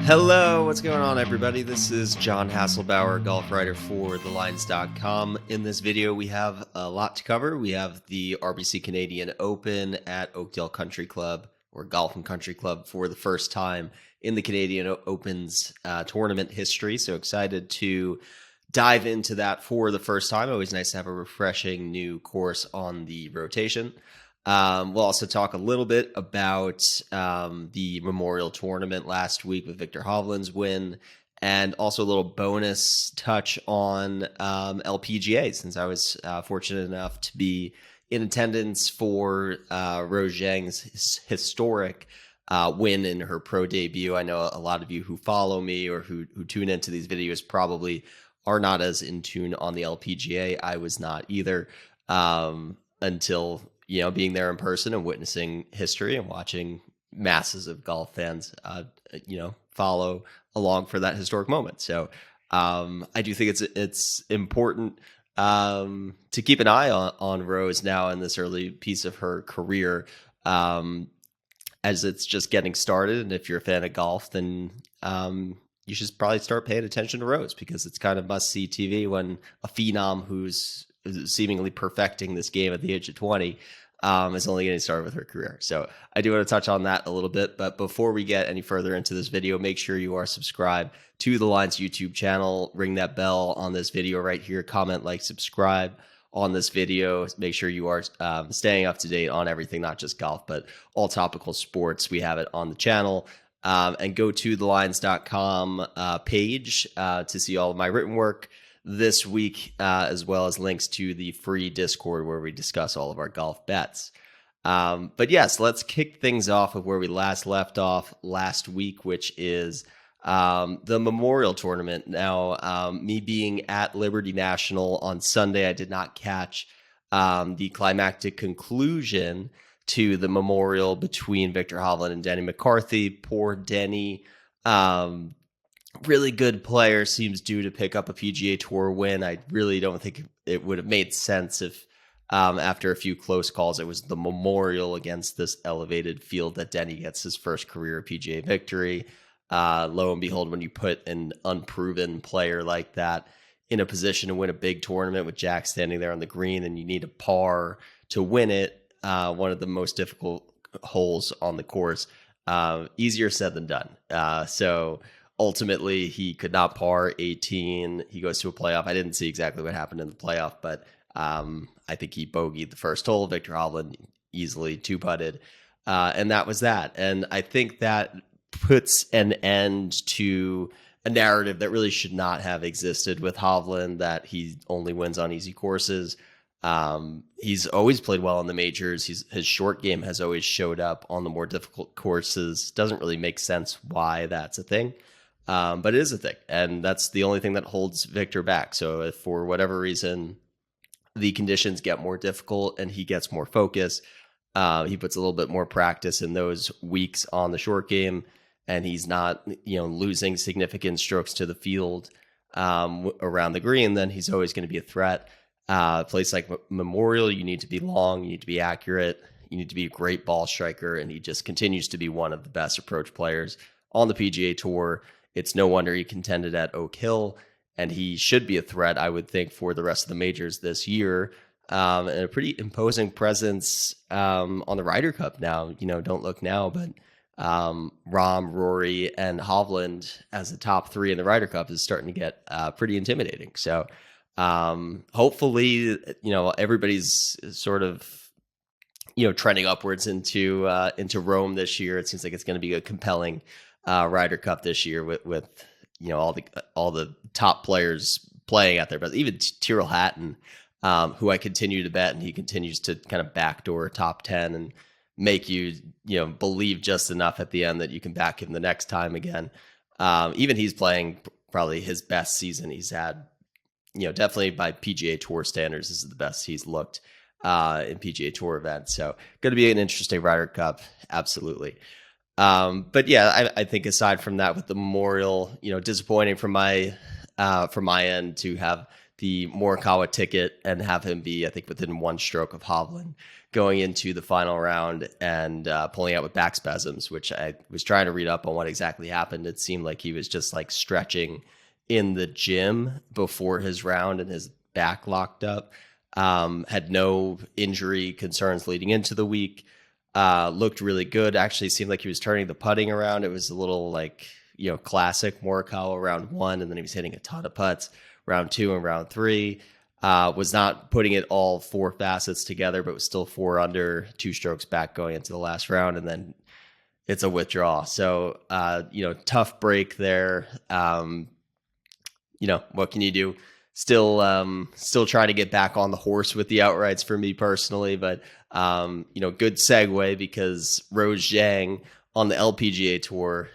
Hello, what's going on, everybody? This is John Hasselbauer, golf writer for thelines.com. In this video, we have a lot to cover. We have the RBC Canadian Open at Oakdale Country Club, or Golf and Country Club, for the first time in the Canadian Open's tournament history. So excited to dive into that for the first time. Always nice to have a refreshing new course on the rotation. We'll also talk a little bit about the Memorial Tournament last week with Viktor Hovland's win, and also a little bonus touch on LPGA, since I was fortunate enough to be in attendance for Rose Zhang's historic win in her pro debut. I know a lot of you who follow me or who tune into these videos probably are not as in tune on the LPGA. I was not either until being there in person and witnessing history and watching masses of golf fans, follow along for that historic moment. So I do think it's important to keep an eye on Rose now in this early piece of her career, as it's just getting started. And if you're a fan of golf, then you should probably start paying attention to Rose, because it's kind of must-see TV when a phenom who's seemingly perfecting this game at the age of 20 is only getting started with her career. So I do want to touch on that a little bit, but before we get any further into this video, make sure you are subscribed to the Lines YouTube channel. Ring that bell on this video right here. Comment, like, subscribe on this video. Make sure you are staying up to date on everything, not just golf, but all topical sports. We have it on the channel. And go to thelines.com page to see all of my written work this week, as well as links to the free Discord where we discuss all of our golf bets. But yes, let's kick things off with where we last left off last week, which is the Memorial Tournament. Now, me being at Liberty National on Sunday, I did not catch the climactic conclusion to the Memorial between Viktor Hovland and Denny McCarthy. Poor Denny. Really good player, seems due to pick up a PGA Tour win. I really don't think it would have made sense if after a few close calls, it was the Memorial against this elevated field that Denny gets his first career PGA victory. Lo and behold, when you put an unproven player like that in a position to win a big tournament with Jack standing there on the green and you need a par to win it, one of the most difficult holes on the course, easier said than done. So ultimately, he could not par 18. He goes to a playoff. I didn't see exactly what happened in the playoff, but I think he bogeyed the first hole. Viktor Hovland easily two-putted, and that was that. And I think that puts an end to a narrative that really should not have existed with Hovland, that he only wins on easy courses. He's always played well in the majors. His short game has always showed up on the more difficult courses. Doesn't really make sense why that's a thing. But it is a thing, and that's the only thing that holds Viktor back. So if for whatever reason the conditions get more difficult and he gets more focus, he puts a little bit more practice in those weeks on the short game, and he's not losing significant strokes to the field around the green, then he's always going to be a threat. A place like Memorial, you need to be long, you need to be accurate, you need to be a great ball striker, and he just continues to be one of the best approach players on the PGA Tour. It's no wonder he contended at Oak Hill, and he should be a threat, I would think, for the rest of the majors this year. And a pretty imposing presence on the Ryder Cup now. Don't look now, but Rahm, Rory, and Hovland as the top three in the Ryder Cup is starting to get pretty intimidating. So hopefully, everybody's sort of trending upwards into Rome this year. It seems like it's going to be a compelling Ryder Cup this year with all the top players playing out there, but even Tyrrell Hatton, who I continue to bet, and he continues to kind of backdoor top 10 and make you believe just enough at the end that you can back him the next time again. Even he's playing probably his best season he's had. Definitely by PGA Tour standards, this is the best he's looked in PGA Tour events. So going to be an interesting Ryder Cup, absolutely. But yeah, I think aside from that, with the Memorial, disappointing from my end to have the Morikawa ticket and have him be, I think, within one stroke of Hovland going into the final round and pulling out with back spasms, which I was trying to read up on what exactly happened. It seemed like he was just like stretching in the gym before his round and his back locked up. Had no injury concerns leading into the week. Looked really good. Actually seemed like he was turning the putting around. It was a little like, classic Morikawa round 1, and then he was hitting a ton of putts round 2 and round 3. Was not putting it all 4 facets together, but was still 4 under, 2 strokes back going into the last round, and then it's a withdrawal. So, tough break there. What can you do? Still trying to get back on the horse with the outrights for me personally, but good segue because Rose Zhang on the LPGA Tour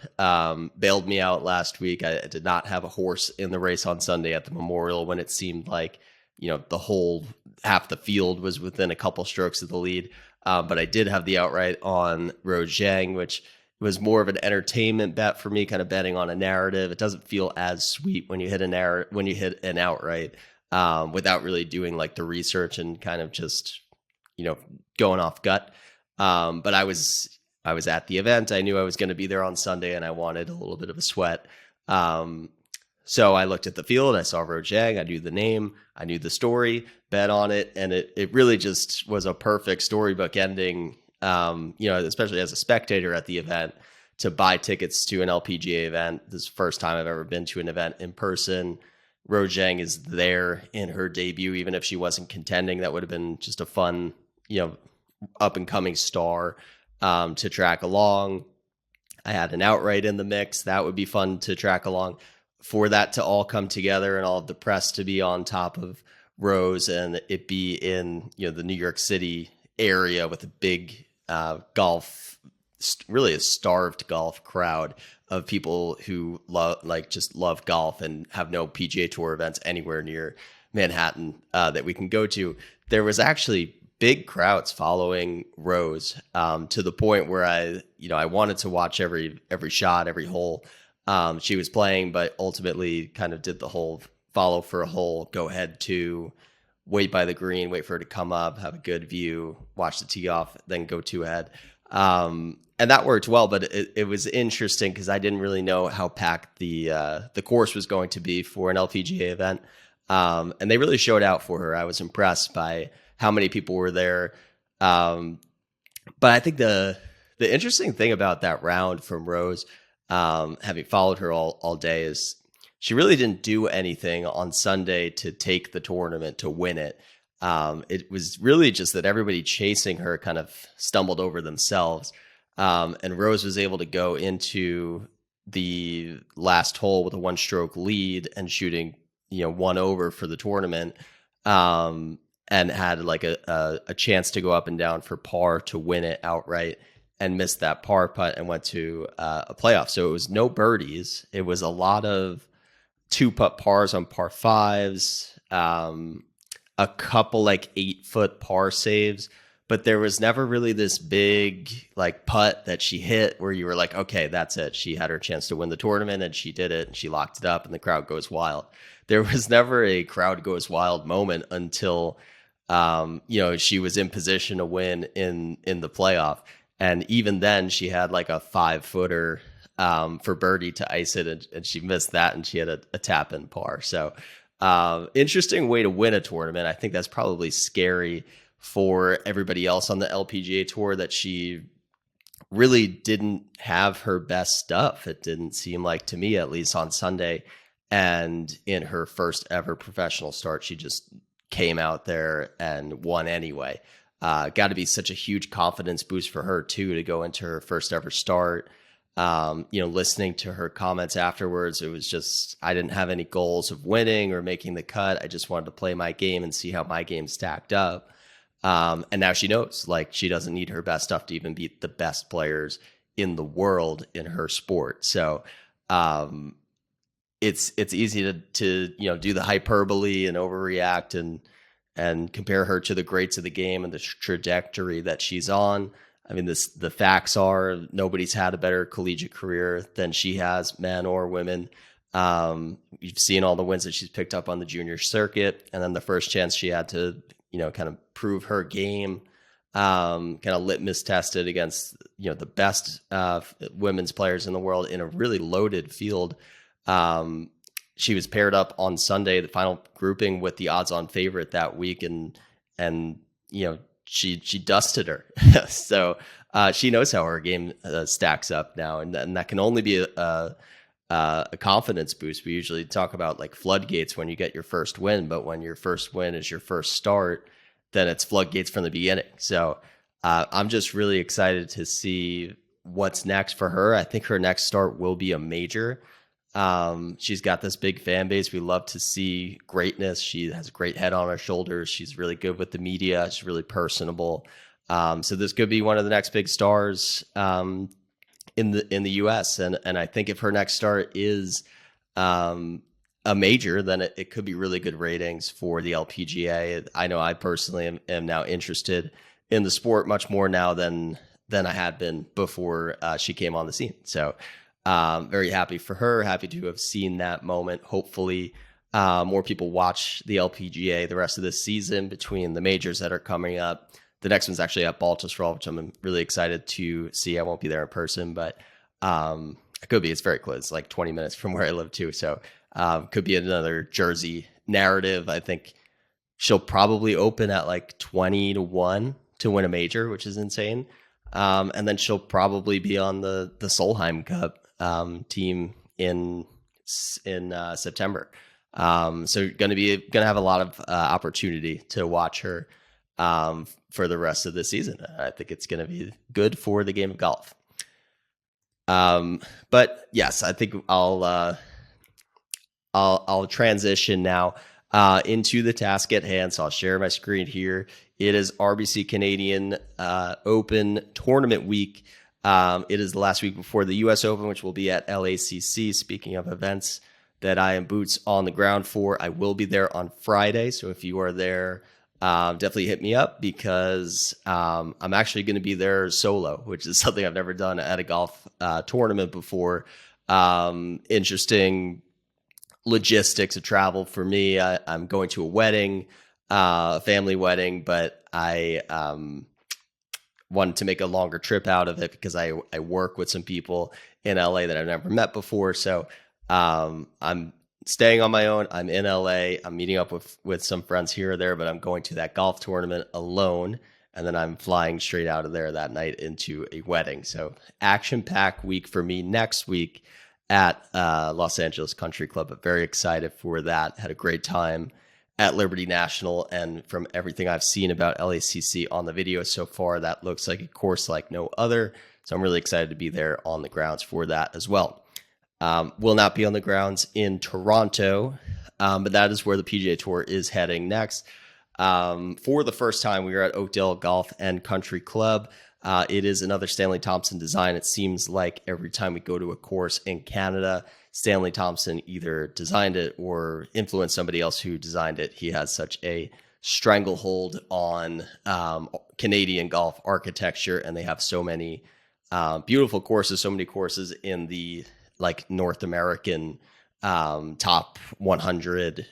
bailed me out last week. I did not have a horse in the race on Sunday at the Memorial when it seemed like the whole half the field was within a couple strokes of the lead. But I did have the outright on Rose Zhang, which was more of an entertainment bet for me, kind of betting on a narrative. It doesn't feel as sweet when you hit an outright without really doing like the research and kind of just going off gut. But I was at the event. I knew I was going to be there on Sunday, and I wanted a little bit of a sweat. So I looked at the field. I saw Rose Zhang. I knew the name. I knew the story. Bet on it, and it really just was a perfect storybook ending. Especially as a spectator at the event, to buy tickets to an LPGA event. This is the first time I've ever been to an event in person. Rose Zhang is there in her debut, even if she wasn't contending. That would have been just a fun, up and coming star to track along. I had an outright in the mix. That would be fun to track along. For that to all come together and all of the press to be on top of Rose and it be in, the New York City area with a big golf, really a starved golf crowd of people who just love golf and have no PGA Tour events anywhere near Manhattan that we can go to. There was actually big crowds following Rose to the point where I wanted to watch every shot, every hole she was playing, but ultimately kind of did the whole follow for a hole, go ahead to wait by the green, wait for her to come up, have a good view, watch the tee off, then go 2 ahead. And that worked well, but it was interesting because I didn't really know how packed the course was going to be for an LPGA event. And they really showed out for her. I was impressed by how many people were there. But I think the interesting thing about that round from Rose, having followed her all day, is she really didn't do anything on Sunday to take the tournament, to win it. It was really just that everybody chasing her kind of stumbled over themselves. And Rose was able to go into the last hole with a 1-stroke lead and shooting, 1 over for the tournament. And had like a chance to go up and down for par to win it outright, and missed that par putt and went to a playoff. So it was no birdies. It was a lot of 2-putt pars on par 5s, a couple like 8-foot par saves, but there was never really this big like putt that she hit where you were like, okay, that's it. She had her chance to win the tournament and she did it and she locked it up and the crowd goes wild. There was never a crowd goes wild moment until, she was in position to win in the playoff. And even then she had like a 5-footer for birdie to ice it, and she missed that, and she had a tap in par. So interesting way to win a tournament. I think that's probably scary for everybody else on the LPGA Tour, that she really didn't have her best stuff. It didn't seem like, to me at least, on Sunday. And in her first ever professional start, she just came out there and won anyway. Got to be such a huge confidence boost for her too, to go into her first ever start. Listening to her comments afterwards, it was just, I didn't have any goals of winning or making the cut. I just wanted to play my game and see how my game stacked up. And now she knows, like, she doesn't need her best stuff to even beat the best players in the world in her sport. So, it's easy to do the hyperbole and overreact and compare her to the greats of the game and the trajectory that she's on. I mean, the facts are nobody's had a better collegiate career than she has, men or women. You've seen all the wins that she's picked up on the junior circuit, and then the first chance she had to, kind of prove her game, kind of litmus tested against, the best women's players in the world in a really loaded field. She was paired up on Sunday, the final grouping, with the odds-on favorite that week, and she dusted her. So she knows how her game stacks up now, and that can only be a confidence boost. We usually talk about like floodgates when you get your first win, but when your first win is your first start, then it's floodgates from the beginning. So I'm just really excited to see what's next for her. I think her next start will be a major. She's got this big fan base. We love to see greatness. She has a great head on her shoulders. She's really good with the media. She's really personable. So this could be one of the next big stars in the US. And I think if her next start is a major, then it could be really good ratings for the LPGA. I know I personally am now interested in the sport much more now than I had been before she came on the scene. So very happy for her, happy to have seen that moment. Hopefully more people watch the LPGA the rest of this season between the majors that are coming up. The next one's actually at Baltusrol, which I'm really excited to see. I won't be there in person, but it could be. It's very close, like 20 minutes from where I live too. So could be another Jersey narrative. I think she'll probably open at like 20-1 to win a major, which is insane. And then she'll probably be on the Solheim Cup team in September. So gonna have a lot of opportunity to watch her for the rest of the season. I think it's gonna be good for the game of golf. But yes, I think I'll transition now into the task at hand. So I'll share my screen here. It is RBC Canadian Open Tournament Week. It is the last week before the U.S. Open, which will be at LACC. Speaking of events that I am boots on the ground for, I will be there on Friday. So if you are there, definitely hit me up, because I'm actually going to be there solo, which is something I've never done at a golf tournament before. Interesting logistics of travel for me. I'm going to a wedding, family wedding, but I wanted to make a longer trip out of it because I work with some people in LA that I've never met before. So I'm staying on my own. I'm in LA. I'm meeting up with some friends here or there, but I'm going to that golf tournament alone. And then I'm flying straight out of there that night into a wedding. So action-packed week for me next week at Los Angeles Country Club. But very excited for that. Had a great time at Liberty National, and from everything I've seen about LACC on the video so far, that looks like a course like no other. So I'm really excited to be there on the grounds for that as well. Will not be on the grounds in Toronto, but that is where the PGA Tour is heading next. For the first time, we are at Oakdale Golf and Country Club. It is another Stanley Thompson design. It seems like every time we go to a course in Canada, Stanley Thompson either designed it or influenced somebody else who designed it. He has such a stranglehold on Canadian golf architecture, and they have so many beautiful courses, so many courses in the like North American top 100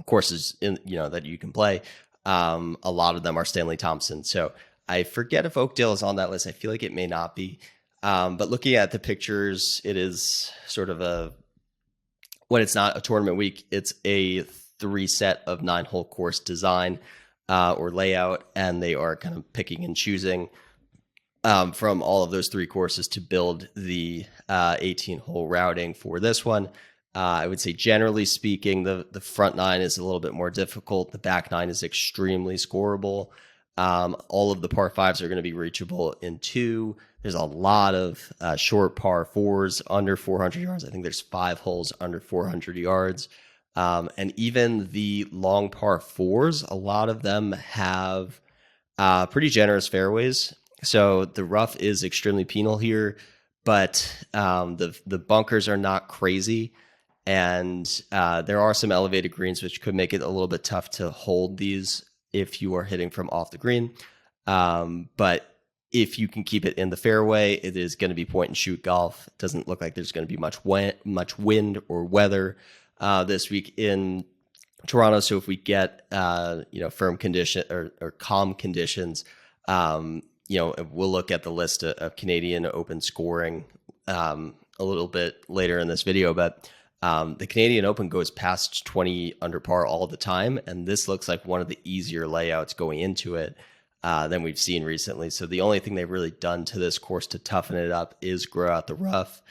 courses in that you can play. A lot of them are Stanley Thompson. So I forget if Oakdale is on that list. I feel like it may not be. But looking at the pictures, it is sort of when it's not a tournament week, it's a 3-set of 9-hole course design or layout, and they are kind of picking and choosing from all of those 3 courses to build the 18-hole routing for this one. I would say, generally speaking, the front 9 is a little bit more difficult. The back 9 is extremely scoreable. All of the par 5s are going to be reachable in 2. There's a lot of short par 4s under 400 yards. I think there's 5 holes under 400 yards. And even the long par 4s, a lot of them have pretty generous fairways. So the rough is extremely penal here, but the bunkers are not crazy. And there are some elevated greens, which could make it a little bit tough to hold these if you are hitting from off the green. But if you can keep it in the fairway, it is going to be point and shoot golf. It doesn't look like there's going to be much wind or weather this week in Toronto. So if we get firm condition or calm conditions, we'll look at the list of Canadian Open scoring a little bit later in this video, but the Canadian Open goes past 20 under par all the time, and this looks like one of the easier layouts going into it than we've seen recently. So the only thing they've really done to this course to toughen it up is grow out the rough.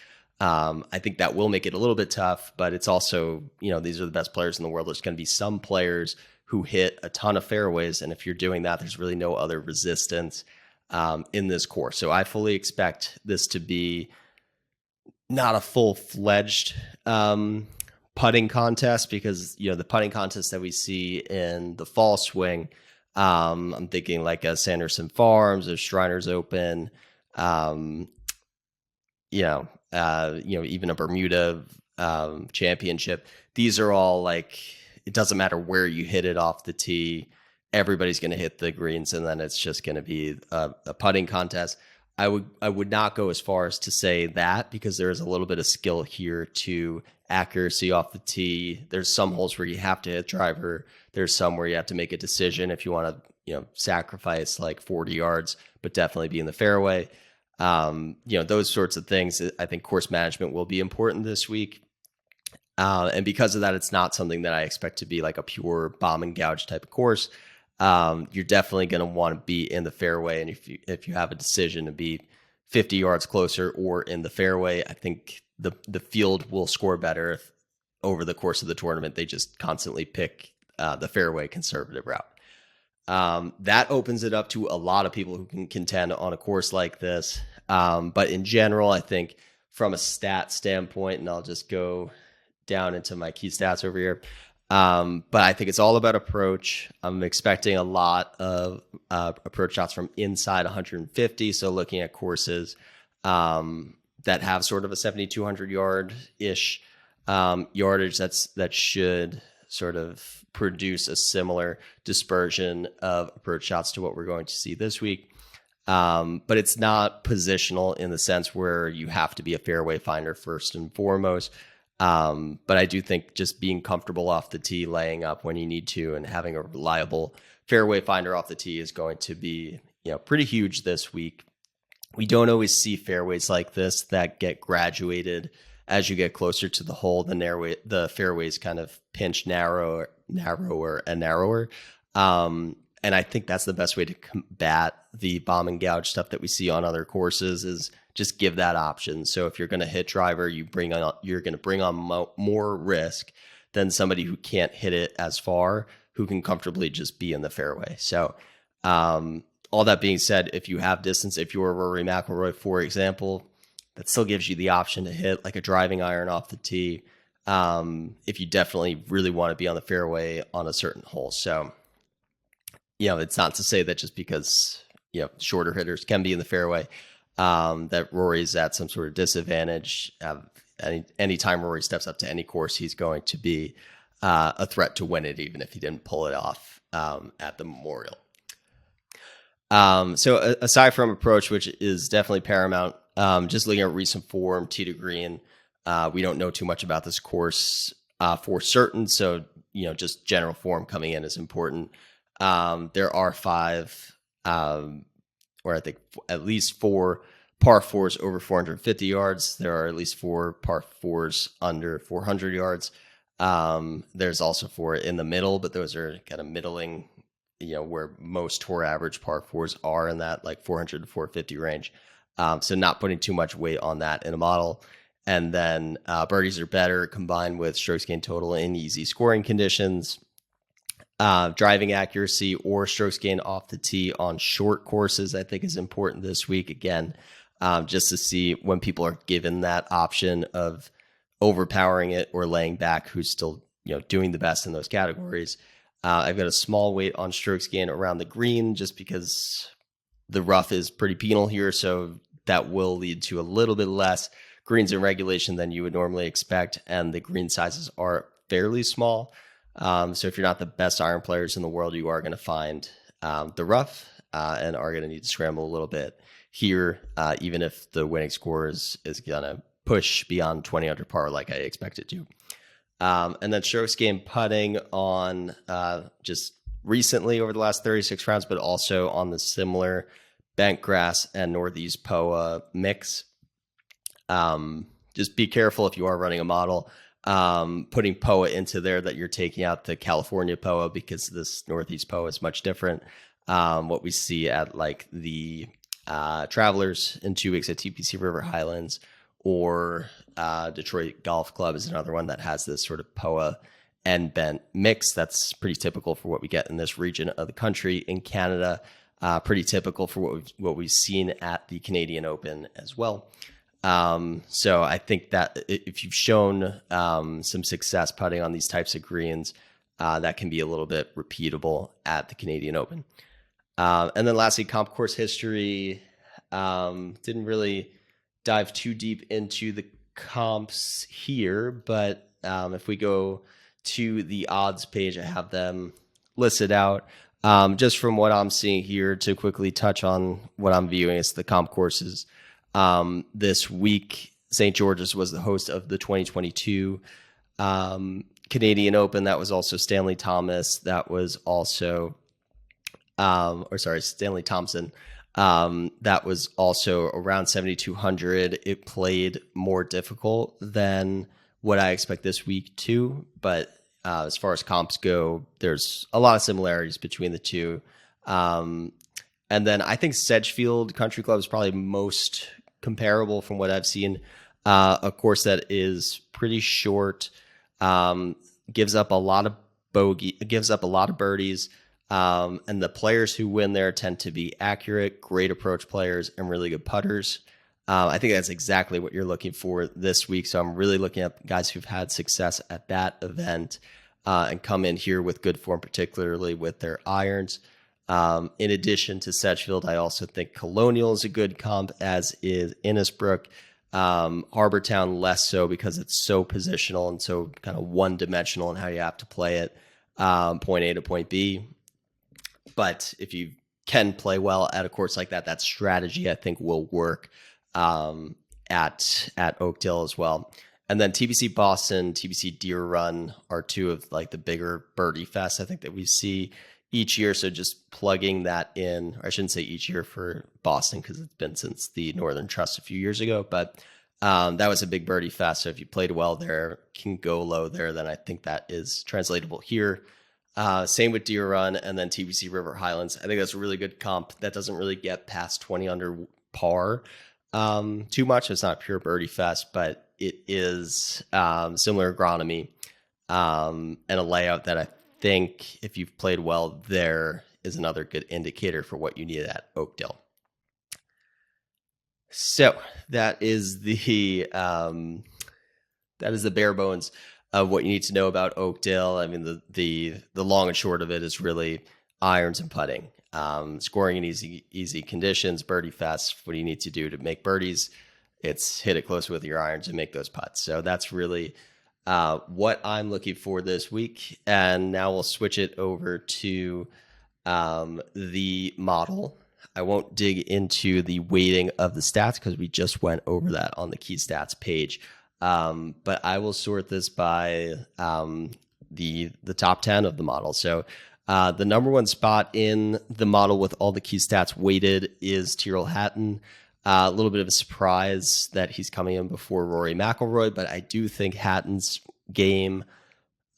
I think that will make it a little bit tough, but it's also, these are the best players in the world. There's going to be some players who hit a ton of fairways, and if you're doing that, there's really no other resistance in this course. So I fully expect this to be not a full-fledged putting contest, because the putting contest that we see in the fall swing, I'm thinking like a Sanderson Farms or Shriners Open, even a Bermuda championship. These are all like, it doesn't matter where you hit it off the tee. Everybody's going to hit the greens, and then it's just going to be a putting contest. I would not go as far as to say that, because there is a little bit of skill here to accuracy off the tee. There's some holes where you have to hit driver. There's some where you have to make a decision if you want to, sacrifice like 40 yards, but definitely be in the fairway. Those sorts of things. I think course management will be important this week. And because of that, it's not something that I expect to be like a pure bomb and gouge type of course. You're definitely going to want to be in the fairway. And if you have a decision to be 50 yards closer or in the fairway, I think the field will score better if over the course of the tournament they just constantly pick the fairway conservative route. That opens it up to a lot of people who can contend on a course like this. But in general, I think from a stat standpoint, and I'll just go down into my key stats over here. But I think it's all about approach. I'm expecting a lot of approach shots from inside 150. So looking at courses that have sort of a 7,200 yard-ish yardage, that should sort of produce a similar dispersion of approach shots to what we're going to see this week. But it's not positional in the sense where you have to be a fairway finder first and foremost. But I do think just being comfortable off the tee, laying up when you need to, and having a reliable fairway finder off the tee is going to be, pretty huge this week. We don't always see fairways like this that get graduated as you get closer to the hole. The fairways kind of pinch narrower and narrower. And I think that's the best way to combat the bomb and gouge stuff that we see on other courses, is just give that option. So if you're going to hit driver, you're going to bring on more risk than somebody who can't hit it as far, who can comfortably just be in the fairway. So all that being said, if you have distance, if you're Rory McIlroy, for example, that still gives you the option to hit like a driving iron off the tee if you definitely really want to be on the fairway on a certain hole. So, it's not to say that just because, shorter hitters can be in the fairway, that Rory's at some sort of disadvantage. Anytime Rory steps up to any course, he's going to be a threat to win it, even if he didn't pull it off at the Memorial. So aside from approach, which is definitely paramount, just looking at recent form, tee to green, we don't know too much about this course for certain. So, just general form coming in is important. There are 5, or I think at least 4 par 4s over 450 yards. There are at least 4 par 4s under 400 yards. There's also 4 in the middle, but those are kind of middling, where most tour average par 4s are in that like 400 to 450 range. So not putting too much weight on that in a model. And then birdies are better combined with strokes gained total in easy scoring conditions. Driving accuracy or strokes gained off the tee on short courses, I think, is important this week. Again, just to see when people are given that option of overpowering it or laying back, who's still doing the best in those categories. I've got a small weight on strokes gained around the green, just because the rough is pretty penal here, so that will lead to a little bit less greens in regulation than you would normally expect, and the green sizes are fairly small. So if you're not the best iron players in the world, you are going to find the rough. and are going to need to scramble a little bit here, even if the winning score is going to push beyond 20 under par like I expect it to. And then strokes gained putting on just recently over the last 36 rounds, but also on the similar bent grass and Northeast POA mix. Just be careful if you are running a model, putting POA into there that you're taking out the California POA, because this Northeast POA is much different. What we see at like the Travelers in 2 weeks at TPC River Highlands, or Detroit Golf Club is another one that has this sort of POA and bent mix. That's pretty typical for what we get in this region of the country. In Canada, pretty typical for what we've seen at the Canadian Open as well. So I think that if you've shown some success putting on these types of greens, that can be a little bit repeatable at the Canadian Open. And then lastly, comp course history. Didn't really dive too deep into the comps here, but if we go to the odds page, I have them listed out. Just from what I'm seeing here, to quickly touch on what I'm viewing as the comp courses. This week, St. George's was the host of the 2022 Canadian Open. That was also Stanley Thomas. That was also, Stanley Thompson. That was also around 7,200. It played more difficult than what I expect this week too. But as far as comps go, there's a lot of similarities between the two. And then I think Sedgefield Country Club is probably most comparable from what I've seen. A course that is pretty short, gives up a lot of birdies. And the players who win there tend to be accurate, great approach players, and really good putters. I think that's exactly what you're looking for this week. So I'm really looking at guys who've had success at that event and come in here with good form, particularly with their irons. In addition to Sedgefield, I also think Colonial is a good comp, as is Innisbrook. Harbortown less so, because it's so positional and so kind of one-dimensional in how you have to play it, point A to point B. But if you can play well at a course like that, that strategy I think will work at Oakdale as well. And then TPC Boston, TPC Deer Run are two of like the bigger birdie fests I think that we see each year. So just plugging that in, or I shouldn't say each year for Boston, because it's been since the Northern Trust a few years ago, but that was a big birdie fest. So if you played well there, can go low there, then I think that is translatable here. Same with Deer Run, and then TPC River Highlands. I think that's a really good comp that doesn't really get past 20 under par too much. It's not pure birdie fest, but it is similar agronomy and a layout that I think if you've played well there is another good indicator for what you need at Oakdale. So that is the bare bones of what you need to know about Oakdale. I mean, the long and short of it is really irons and putting, scoring in easy conditions, birdie fast. What do you need to do to make birdies? It's hit it close with your irons and make those putts. So that's really what I'm looking for this week. And now we'll switch it over to the model. I won't dig into the weighting of the stats because we just went over that on the key stats page. But I will sort this by the top 10 of the model. So the number one spot in the model with all the key stats weighted is Tyrrell Hatton. A little bit of a surprise that he's coming in before Rory McIlroy, but I do think Hatton's game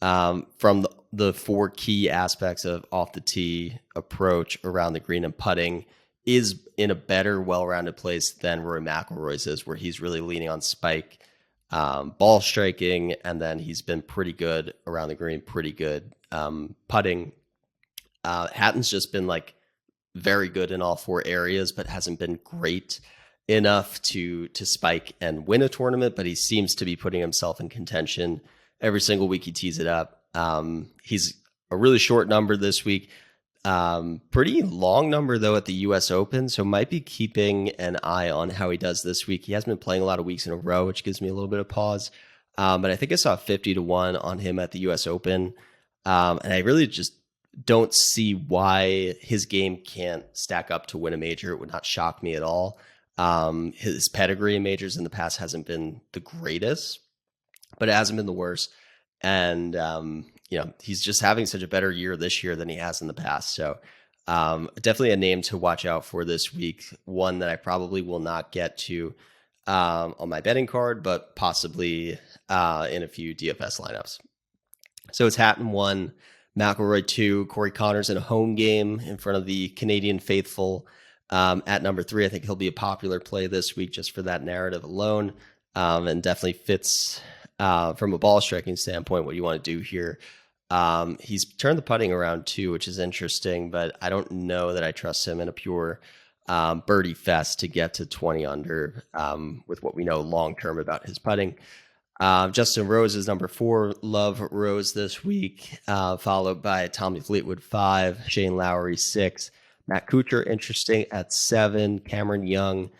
from the four key aspects of off the tee, approach, around the green, and putting is in a better, well-rounded place than Rory McIlroy's is, where he's really leaning on spike ball striking, and then he's been pretty good around the green, pretty good putting. Hatton's just been like very good in all four areas, but hasn't been great enough to spike and win a tournament, but he seems to be putting himself in contention every single week he tees it up. He's a really short number this week. Pretty long number, though, at the U.S. Open, so might be keeping an eye on how he does this week. He hasn't been playing a lot of weeks in a row, which gives me a little bit of pause. But I think I saw 50-1 on him at the U.S. Open. And I really just don't see why his game can't stack up to win a major. It would not shock me at all. His pedigree in majors in the past hasn't been the greatest, but it hasn't been the worst. And, he's just having such a better year this year than he has in the past. So definitely a name to watch out for this week. One that I probably will not get to on my betting card, but possibly in a few DFS lineups. So it's Hatton 1, McIlroy 2, Corey Connors in a home game in front of the Canadian faithful at number 3. I think he'll be a popular play this week just for that narrative alone, and definitely fits from a ball striking standpoint what you want to do here. He's turned the putting around too, which is interesting, but I don't know that I trust him in a pure birdie fest to get to 20 under with what we know long-term about his putting. Justin Rose is number 4. Love Rose this week, followed by Tommy Fleetwood 5, Shane Lowry 6, Matt Kuchar interesting at 7, Cameron Young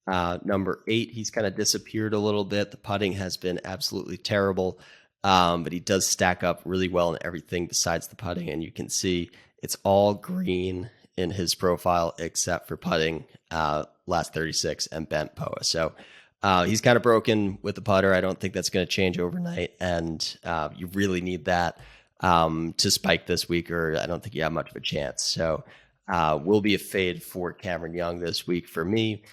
number 8. He's kind of disappeared a little bit. The putting has been absolutely terrible, but he does stack up really well in everything besides the putting, and you can see it's all green in his profile except for putting, last 36 and bent POA. So he's kind of broken with the putter. I don't think that's going to change overnight, and you really need that to spike this week, or I don't think you have much of a chance. So will be a fade for Cameron Young this week for me.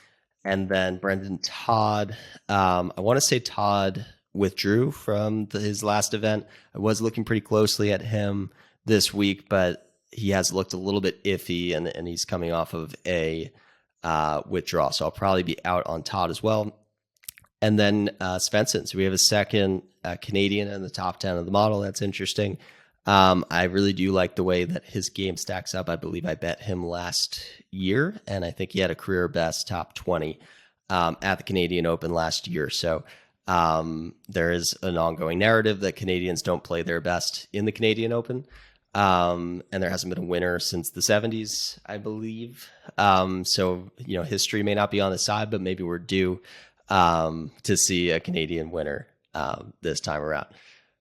And then Brendan Todd. I want to say Todd withdrew from his last event. I was looking pretty closely at him this week, but he has looked a little bit iffy, and he's coming off of a withdrawal. So I'll probably be out on Todd as well. And then Svensson. So we have a second Canadian in the top 10 of the model. That's interesting. I really do like the way that his game stacks up. I believe I bet him last year, and I think he had a career best top 20 at the Canadian Open last year. So there is an ongoing narrative that Canadians don't play their best in the Canadian Open. And there hasn't been a winner since the 70s, I believe. So, history may not be on the side, but maybe we're due to see a Canadian winner this time around.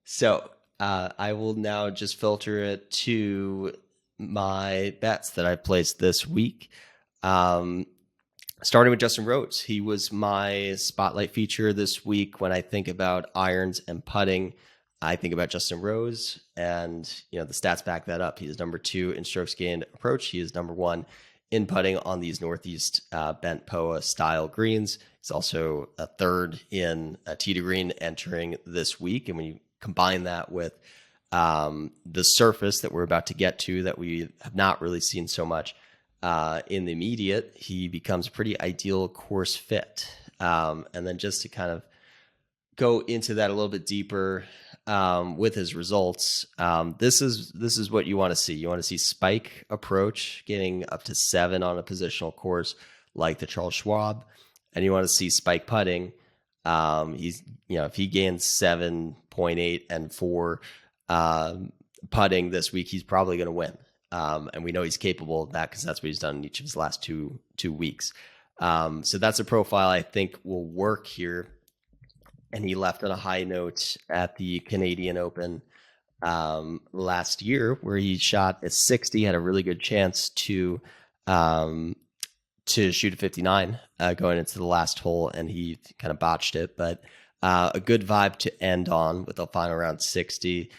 So I will now just filter it to my bets that I placed this week. Starting with Justin Rose. He was my spotlight feature this week. When I think about irons and putting, I think about Justin Rose, and the stats back that up. He is number 2 in strokes gained approach. He is number 1 in putting on these Northeast bent POA style greens. He's also a 3rd in tee to green entering this week. And when you combine that with the surface that we're about to get to, that we have not really seen so much in the immediate, he becomes a pretty ideal course fit. And then just to kind of go into that a little bit deeper with his results, this is what you want to see. You want to see spike approach getting up to 7 on a positional course like the Charles Schwab, and you want to see spike putting. He's if he gains 7.8 and 4 putting this week, he's probably going to win. And we know he's capable of that because that's what he's done in each of his last two weeks. So that's a profile I think will work here. And he left on a high note at the Canadian Open last year, where he shot at 60, had a really good chance to shoot a 59 going into the last hole, and he kind of botched it. But a good vibe to end on with a final round 60.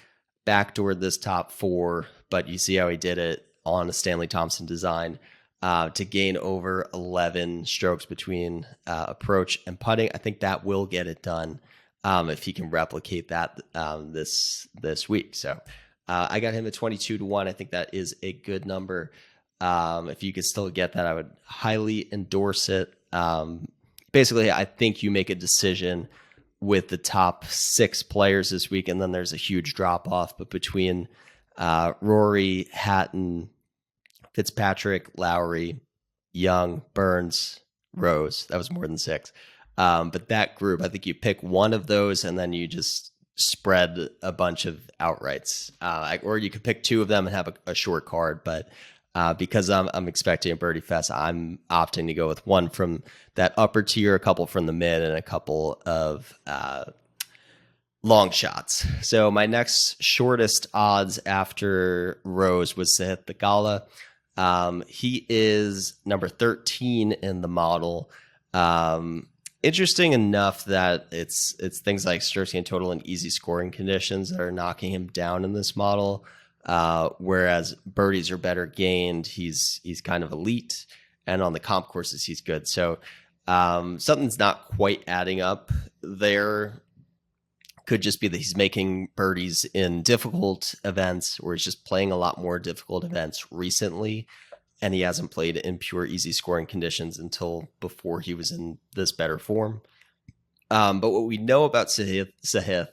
Backdoored this top 4, but you see how he did it on a Stanley Thompson design to gain over 11 strokes between approach and putting. I think that will get it done if he can replicate that this week. So I got him at 22-1. I think that is a good number. If you could still get that, I would highly endorse it. Basically, I think you make a decision with the top 6 players this week, and then there's a huge drop off. But between Rory, Hatton, Fitzpatrick, Lowry, Young, Burns, Rose, that was more than 6. But that group, I think you pick one of those and then you just spread a bunch of outrights. Or you could pick 2 of them and have a short card. But because I'm expecting a birdie fest, I'm opting to go with one from that upper tier, a couple from the mid, and a couple of long shots. So my next shortest odds after Rose was Sahith Theegala. He is number 13 in the model. Interesting enough that it's things like strokes gained total and easy scoring conditions that are knocking him down in this model. Whereas birdies are better gained. He's kind of elite, and on the comp courses he's good. So something's not quite adding up there. Could just be that he's making birdies in difficult events, or he's just playing a lot more difficult events recently, and he hasn't played in pure easy scoring conditions until before he was in this better form. But what we know about Sahith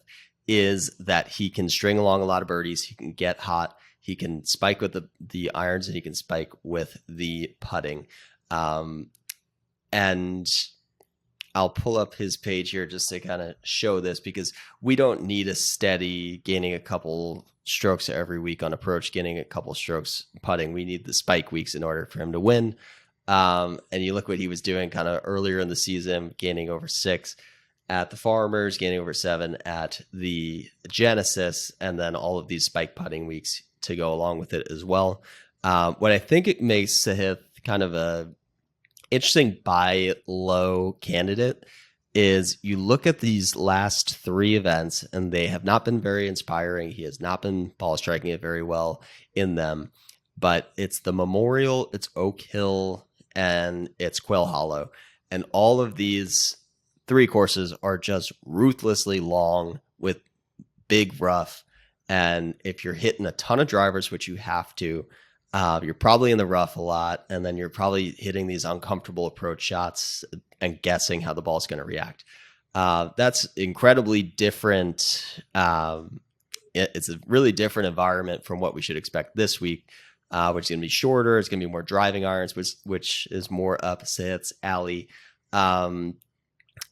is that he can string along a lot of birdies. He can get hot. He can spike with the irons, and he can spike with the putting. And I'll pull up his page here just to kind of show this, because we don't need a steady gaining a couple strokes every week on approach, gaining a couple strokes putting. We need the spike weeks in order for him to win. And you look what he was doing kind of earlier in the season, gaining over 6 at the Farmers, gaining over 7 at the Genesis, and then all of these spike putting weeks to go along with it as well. What I think it makes Sahith kind of a interesting buy low candidate is you look at these last 3 events and they have not been very inspiring. He has not been ball striking it very well in them, but it's the Memorial, it's Oak Hill, and it's Quail Hollow. And all of these 3 courses are just ruthlessly long with big rough. And if you're hitting a ton of drivers, which you have to, you're probably in the rough a lot, and then you're probably hitting these uncomfortable approach shots and guessing how the ball's going to react. That's incredibly different. It's a really different environment from what we should expect this week, which is going to be shorter. It's going to be more driving irons, which is more up Sahith's alley, and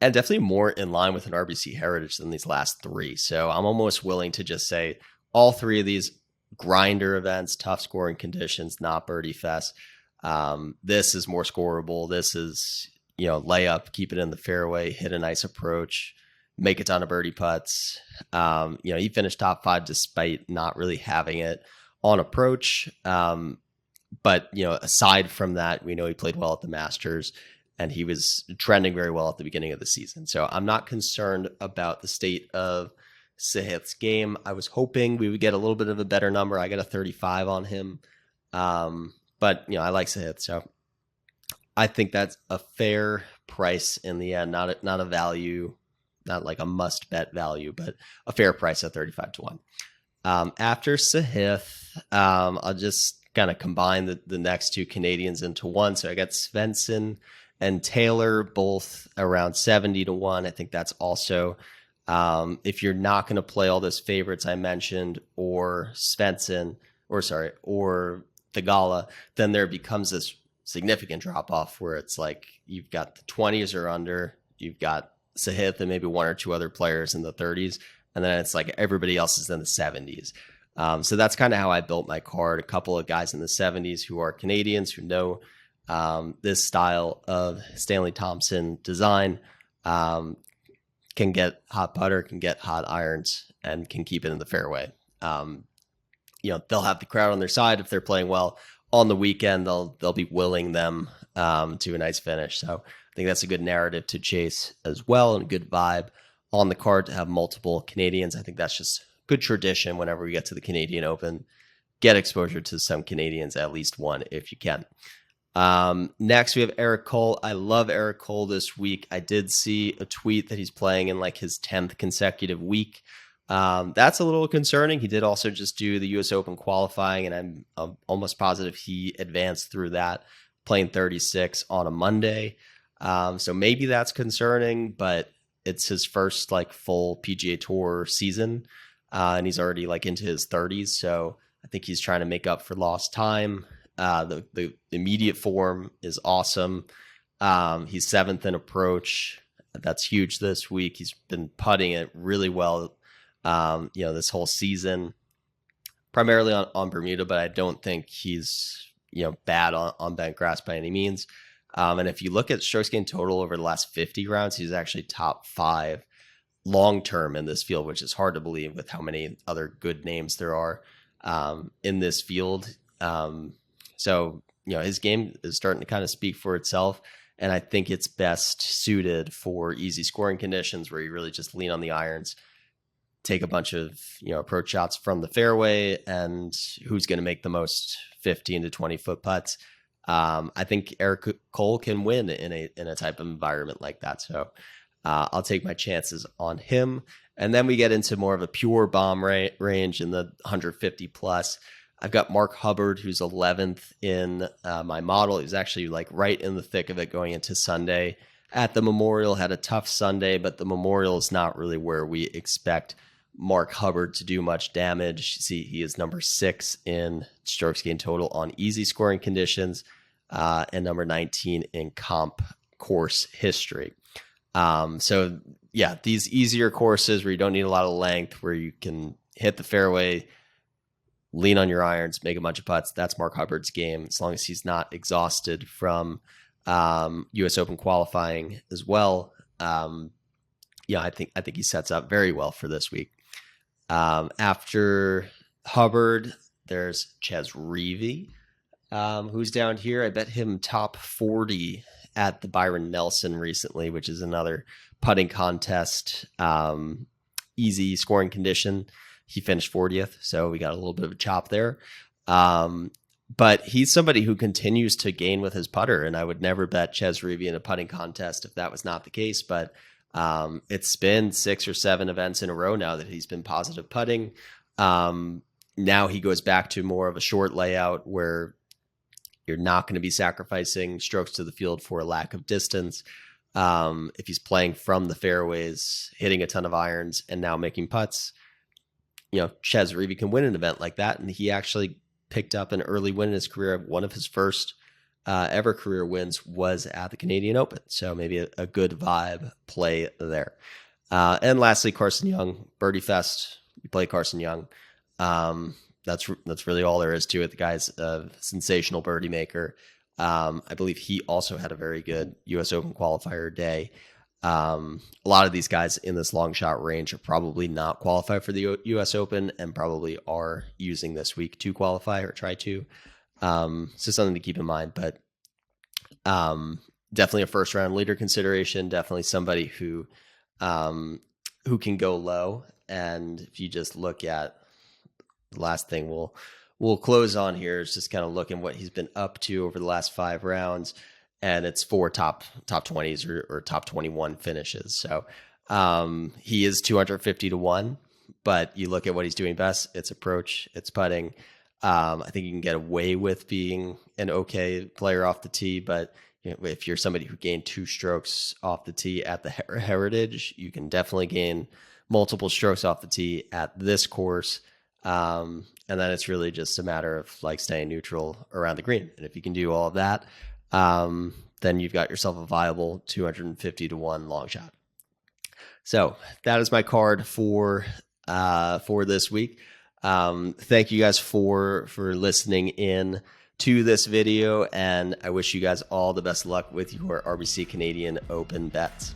definitely more in line with an RBC heritage than these last 3. So I'm almost willing to just say all 3 of these grinder events, tough scoring conditions, not birdie fest. This is more scoreable. This is, layup, keep it in the fairway, hit a nice approach, make a ton of birdie putts. He finished top 5 despite not really having it on approach. But aside from that, we know he played well at the Masters, and he was trending very well at the beginning of the season. So I'm not concerned about the state of Sahith's game. I was hoping we would get a little bit of a better number. I got a 35 on him. But I like Sahith, so I think that's a fair price in the end. Not a value, not like a must bet value, but a fair price at 35 to 1. After Sahith, I'll just kind of combine the next 2 Canadians into one. So I got Svensson and Taylor both around 70 to 1. I think that's also, if you're not going to play all those favorites I mentioned, or Theegala, then there becomes this significant drop off where it's like you've got the 20s or under, you've got Sahith and maybe 1 or 2 other players in the 30s, and then it's like everybody else is in the 70s. So that's kind of how I built my card. A couple of guys in the 70s who are Canadians who know this style of Stanley Thompson design, can get hot putter, can get hot irons, and can keep it in the fairway. They'll have the crowd on their side if they're playing well. On the weekend, they'll be willing them to a nice finish. So I think that's a good narrative to chase as well, and a good vibe on the card to have multiple Canadians. I think that's just good tradition whenever we get to the Canadian Open. Get exposure to some Canadians, at least one if you can. Next, we have Eric Cole. I love Eric Cole this week. I did see a tweet that he's playing in like his 10th consecutive week. That's a little concerning. He did also just do the US Open qualifying, and I'm almost positive he advanced through that, playing 36 on a Monday. So maybe that's concerning, but it's his first like full PGA Tour season, and he's already like into his 30s. So I think he's trying to make up for lost time. The immediate form is awesome. He's 7th in approach. That's huge this week. He's been putting it really well, this whole season, primarily on Bermuda, but I don't think he's, bad on bent grass by any means. And if you look at strokes gained total over the last 50 rounds, he's actually top 5. long term in this field, which is hard to believe with how many other good names there are in this field. So, his game is starting to kind of speak for itself. And I think it's best suited for easy scoring conditions where you really just lean on the irons, take a bunch of, approach shots from the fairway, and who's going to make the most 15 to 20 foot putts. I think Eric Cole can win in a type of environment like that. So I'll take my chances on him. And then we get into more of a pure bomb range in the 150 plus. I've got Mark Hubbard, who's 11th in my model. He's actually like right in the thick of it going into Sunday at the Memorial. Had a tough Sunday, but the Memorial is not really where we expect Mark Hubbard to do much damage. See, he is number 6 in strokes gained total on easy scoring conditions and number 19 in comp course history. So yeah, these easier courses where you don't need a lot of length, where you can hit the fairway, lean on your irons, make a bunch of putts. That's Mark Hubbard's game, as long as he's not exhausted from U.S. Open qualifying as well. I think he sets up very well for this week. After Hubbard, there's Chez Reavie, who's down here. I bet him top 40 at the Byron Nelson recently, which is another putting contest, easy scoring condition. He finished 40th, so we got a little bit of a chop there. But he's somebody who continues to gain with his putter, and I would never bet Chez Reavie in a putting contest if that was not the case. But it's been 6 or 7 events in a row now that he's been positive putting. Now he goes back to more of a short layout where you're not going to be sacrificing strokes to the field for a lack of distance. If he's playing from the fairways, hitting a ton of irons, and now making putts, Chez Reavie can win an event like that. And he actually picked up an early win in his career. One of his first ever career wins was at the Canadian Open. So maybe a good vibe play there. And lastly, Carson Young, Birdie Fest. You play Carson Young. That's really all there is to it. The guy's a sensational birdie maker. I believe he also had a very good U.S. Open qualifier day. A lot of these guys in this long shot range are probably not qualified for the U.S. Open and probably are using this week to qualify or try to. So something to keep in mind, but definitely a first round leader consideration. Definitely somebody who can go low. And if you just look at the last thing we'll close on here is just kind of looking what he's been up to over the last 5 rounds. And it's 4 top 20s or top 21 finishes. So he is 250 to 1, but you look at what he's doing best. It's approach, it's putting. I think you can get away with being an okay player off the tee, but if you're somebody who gained 2 strokes off the tee at the Heritage, you can definitely gain multiple strokes off the tee at this course. And then it's really just a matter of like staying neutral around the green. And if you can do all of that, then you've got yourself a viable 250 to 1 long shot. So that is my card for this week. Thank you guys for listening in to this video, and I wish you guys all the best luck with your RBC Canadian Open bets.